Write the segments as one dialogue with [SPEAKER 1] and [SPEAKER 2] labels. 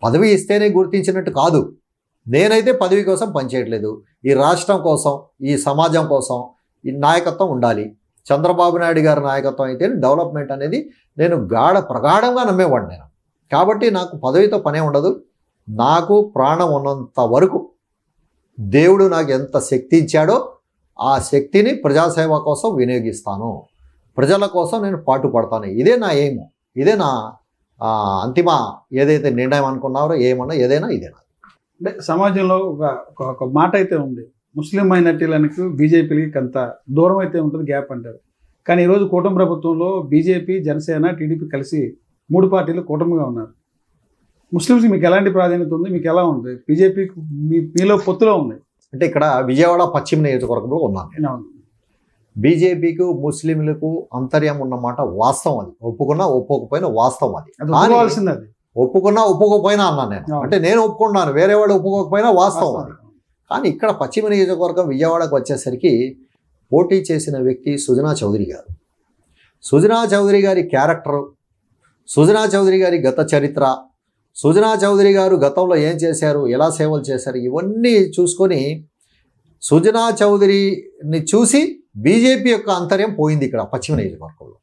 [SPEAKER 1] పదవి ఇస్తేనే గుర్తించినట్టు కాదు. నేనైతే పదవి కోసం పనిచేయట్లేదు. ఈ రాష్ట్రం కోసం, ఈ సమాజం కోసం ఈ నాయకత్వం ఉండాలి. చంద్రబాబు నాయుడు గారి నాయకత్వం అయితే డెవలప్మెంట్ అనేది నేను ప్రగాఢంగా నమ్మేవాడిని నేను. కాబట్టి నాకు పదవితో పనే ఉండదు. నాకు ప్రాణం ఉన్నంత వరకు దేవుడు నాకు ఎంత శక్తి ఇచ్చాడో ఆ శక్తిని ప్రజాసేవ కోసం వినియోగిస్తాను. ప్రజల కోసం నేను పాటుపడతాను. ఇదే నా ఎయిమ్, ఇదే నా అంతిమ ఏదైతే నిర్ణయం అనుకున్నారో ఏమన్నా ఏదైనా ఇదేనా.
[SPEAKER 2] అంటే సమాజంలో ఒక మాట అయితే ఉంది, ముస్లిం మైనార్టీలకు బీజేపీకి అంత దూరం అయితే ఉంటుంది, గ్యాప్ అంటారు. కానీ ఈరోజు కూటమి ప్రభుత్వంలో బీజేపీ, జనసేన, టీడీపీ కలిసి 3 పార్టీలు కూటమిగా ఉన్నారు. ముస్లింస్ మీకు ఎలాంటి ప్రాధాన్యత ఉంది, మీకు ఎలా ఉంది? బీజేపీ మీలో పొత్తులో ఉంది
[SPEAKER 1] అంటే ఇక్కడ విజయవాడ పశ్చిమ నియోజకవర్గంలో ఉన్నాను. బీజేపీకి ముస్లింలకు అంతర్యం ఉన్నమాట వాస్తవం. అది ఒప్పుకున్నా ఒప్పుకోకపోయినా వాస్తవం. అది ఒప్పుకున్నా ఒప్పుకోకపోయినా అన్నాను నేను. అంటే నేను ఒప్పుకున్నాను, వేరే వాళ్ళు ఒప్పుకోకపోయినా వాస్తవం అది. కానీ ఇక్కడ పశ్చిమ నియోజకవర్గం విజయవాడకు వచ్చేసరికి పోటీ చేసిన వ్యక్తి సుజనా చౌదరి గారు. సుజనా చౌదరి గారి క్యారెక్టరు, సుజనా చౌదరి గారి గత చరిత్ర, సుజనా చౌదరి గారు గతంలో ఏం చేశారు, ఎలా సేవలు చేశారు, ఇవన్నీ చూసుకొని సుజనా చౌదరిని చూసి బీజేపీ యొక్క అంతర్యం పోయింది ఇక్కడ పశ్చిమ నియోజకవర్గంలో.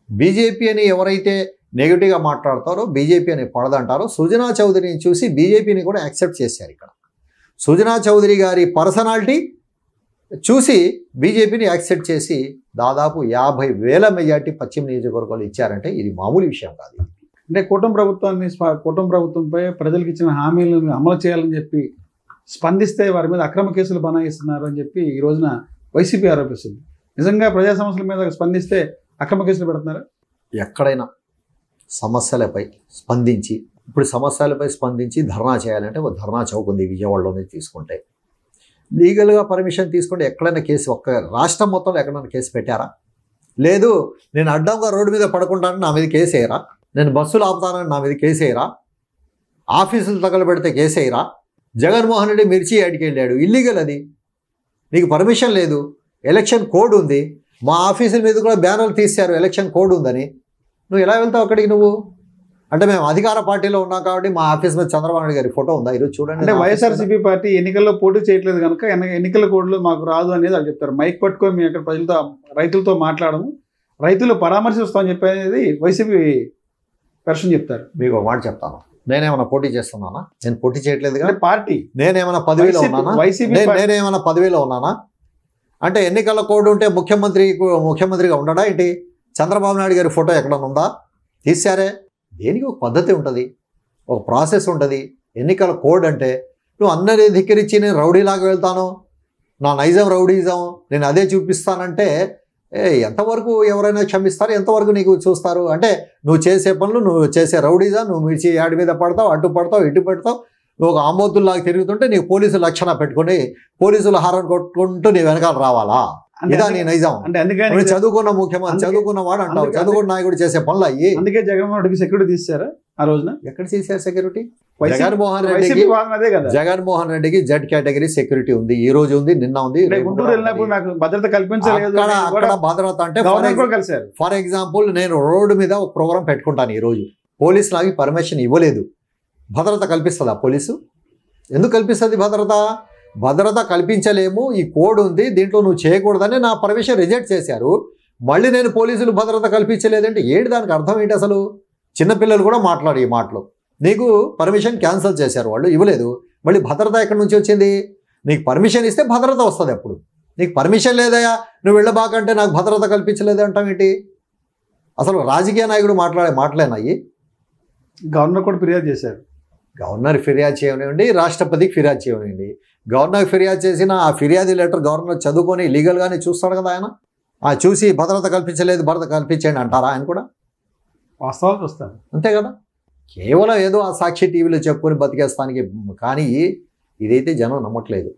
[SPEAKER 1] బీజేపీ అని ఎవరైతే నెగిటివ్గా మాట్లాడతారో, బీజేపీ అని పడదంటారో, సుజనా చౌదరిని చూసి బీజేపీని కూడా యాక్సెప్ట్ చేశారు. ఇక్కడ సుజనా చౌదరి గారి పర్సనాలిటీ చూసి బీజేపీని యాక్సెప్ట్ చేసి దాదాపు 50,000 మెజార్టీ పశ్చిమ నియోజకవర్గాలు ఇచ్చారంటే ఇది మామూలు విషయం కాదు.
[SPEAKER 2] అంటే కూటమి ప్రభుత్వంపై ప్రజలకు ఇచ్చిన హామీలను అమలు చేయాలని చెప్పి స్పందిస్తే వారి మీద అక్రమ కేసులు బనాయిస్తున్నారు అని చెప్పి ఈ రోజున వైసీపీ ఆరోపిస్తుంది. నిజంగా ప్రజా సమస్యల మీద స్పందిస్తే అక్రమ కేసులు పెడుతున్నారా?
[SPEAKER 1] ఎక్కడైనా సమస్యలపై స్పందించి, ఇప్పుడు సమస్యలపై స్పందించి ధర్నా చేయాలంటే ఒక ధర్నా చౌక్ ఉంది విజయవాడలోనే తీసుకుంటే, లీగల్గా పర్మిషన్ తీసుకుంటే ఎక్కడైనా కేసు, ఒక్క రాష్ట్రం మొత్తంలో ఎక్కడైనా కేసు పెట్టారా? లేదు. నేను అడ్డంగా రోడ్డు మీద పడుకుంటానని నా మీద కేసు వేయరా? నేను బస్సులు ఆపుతానని నా మీద కేసు వేయరా? ఆఫీసులు తగలబెడితే కేసు వేయరా? జగన్మోహన్ రెడ్డి మిర్చి యాడికి వెళ్ళాడు, ఇల్లీగల్ అది. నీకు పర్మిషన్ లేదు, ఎలక్షన్ కోడ్ ఉంది. మా ఆఫీసుల మీద కూడా బ్యానర్లు తీశారు ఎలక్షన్ కోడ్ ఉందని. నువ్వు ఎలా వెళ్తావు అక్కడికి? నువ్వు అంటే మేము అధికార పార్టీలో ఉన్నాం కాబట్టి మా ఆఫీస్ మీద చంద్రబాబు నాయుడు గారి ఫోటో ఉందా ఈరోజు? చూడండి.
[SPEAKER 2] అంటే వైఎస్ఆర్సీపీ పార్టీ ఎన్నికల్లో పోటీ చేయట్లేదు కనుక ఎన్నికల కోడ్లు మాకు రాదు అనేది వాళ్ళు చెప్తారు. మైక్ పట్టుకొని మేము అక్కడ రైతులతో మాట్లాడము, రైతులు పరామర్శిస్తామని చెప్పేది వైసీపీ వెర్షన్ చెప్తారు.
[SPEAKER 1] మీకు ఒక మాట చెప్తాను, నేనేమైనా పోటీ చేస్తున్నానా? నేను పోటీ చేయట్లేదు కదా
[SPEAKER 2] పార్టీ.
[SPEAKER 1] నేనేమైనా పదవిలో ఉన్నానా? నేనేమైనా పదవిలో ఉన్నానా? అంటే ఎన్నికల కోడ్ ఉంటే ముఖ్యమంత్రిగా ఉండడా ఏంటి? చంద్రబాబు నాయుడు గారి ఫోటో ఎక్కడన్నా ఉందా? తీశారే. దేనికి ఒక పద్ధతి ఉంటుంది, ఒక ప్రాసెస్ ఉంటుంది. ఎన్నికల కోడ్ అంటే నువ్వు అందరి ధిక్కరించి నేను రౌడీలాగా వెళ్తాను, నా నైజం రౌడీజం నేను అదే చూపిస్తానంటే ఎంతవరకు ఎవరైనా క్షమిస్తారు? ఎంతవరకు నీకు చూస్తారు? అంటే నువ్వు చేసే పనులు, నువ్వు చేసే రౌడీజా, నువ్వు మిర్చి యాడి మీద పడతావు, అటు పడతావు, ఇటు పెడతావు, నువ్వు ఒక ఆంబోతుల్లాగా తిరుగుతుంటే నీకు పోలీసులు లక్షణ పెట్టుకుని పోలీసులు హారన్ కొట్టుకుంటూ నీ వెనకాల రావాలా? ఇదా నీ నైజం?
[SPEAKER 2] అంటే అందుకని
[SPEAKER 1] చదువుకున్న ముఖ్యమంత్రి, చదువుకున్న వాడు అంటావు, చదువుకున్న నాయకుడు చేసే పనులు అయ్యి.
[SPEAKER 2] అందుకే జగన్మోహన్ రెడ్డికి సెక్యూరిటీ తీశారా ఆ రోజున?
[SPEAKER 1] ఎక్కడ చేశారు సెక్యూరిటీ? జగన్మోహన్ రెడ్డికి జెడ్ కేటగిరీ సెక్యూరిటీ ఉంది. ఈ రోజు ఉంది, నిన్న ఉంది.
[SPEAKER 2] గుంటూరు వెళ్ళినప్పుడు నాకు భద్రత కల్పించలేదు.
[SPEAKER 1] అక్కడ భద్రత అంటే ఫర్ ఎగ్జాంపుల్ నేను రోడ్డు మీద ఒక ప్రోగ్రామ్ పెట్టుకుంటాను, ఈ రోజు పోలీసు నాకు పర్మిషన్ ఇవ్వలేదు, భద్రత కల్పిస్తుందా పోలీసు? ఎందుకు కల్పిస్తుంది భద్రత? భద్రత కల్పించలేము, ఈ కోడ్ ఉంది, దీంట్లో నువ్వు చేయకూడదని నా పర్మిషన్ రిజెక్ట్ చేశారు. మళ్ళీ నేను పోలీసులు భద్రత కల్పించలేదంటే ఏంటి? దానికి అర్థం ఏంటి అసలు? చిన్నపిల్లలు కూడా మాట్లాడు ఈ మాటలు. నీకు పర్మిషన్ క్యాన్సిల్ చేశారు, వాళ్ళు ఇవ్వలేదు, మళ్ళీ భద్రత ఎక్కడి నుంచి వచ్చింది? నీకు పర్మిషన్ ఇస్తే భద్రత వస్తుంది. అప్పుడు నీకు పర్మిషన్ లేదయా, నువ్వు వెళ్ళబాకంటే నాకు భద్రత కల్పించలేదు అంటాం ఏంటి? అసలు రాజకీయ నాయకుడు మాట్లాడే మాటలేనాయి?
[SPEAKER 2] గవర్నర్ కూడా ఫిర్యాదు చేశారు.
[SPEAKER 1] గవర్నర్ ఫిర్యాదు చేయనివ్వండి, రాష్ట్రపతికి ఫిర్యాదు చేయనివ్వండి. గవర్నర్ ఫిర్యాదు చేసిన ఆ ఫిర్యాదు లెటర్ గవర్నర్ చదువుకొని లీగల్గానే చూస్తాడు కదా ఆయన. చూసి భద్రత కల్పించలేదు, భద్రత కల్పించండి అంటారా? ఆయన కూడా
[SPEAKER 2] వాస్తవాలు చూస్తారు,
[SPEAKER 1] అంతే కదా. కేవలం ఏదో ఆ సాక్షి టీవీలో చెప్పుకొని బతికేస్తానికి. కానీ ఇదైతే జనం నమ్మట్లేదు.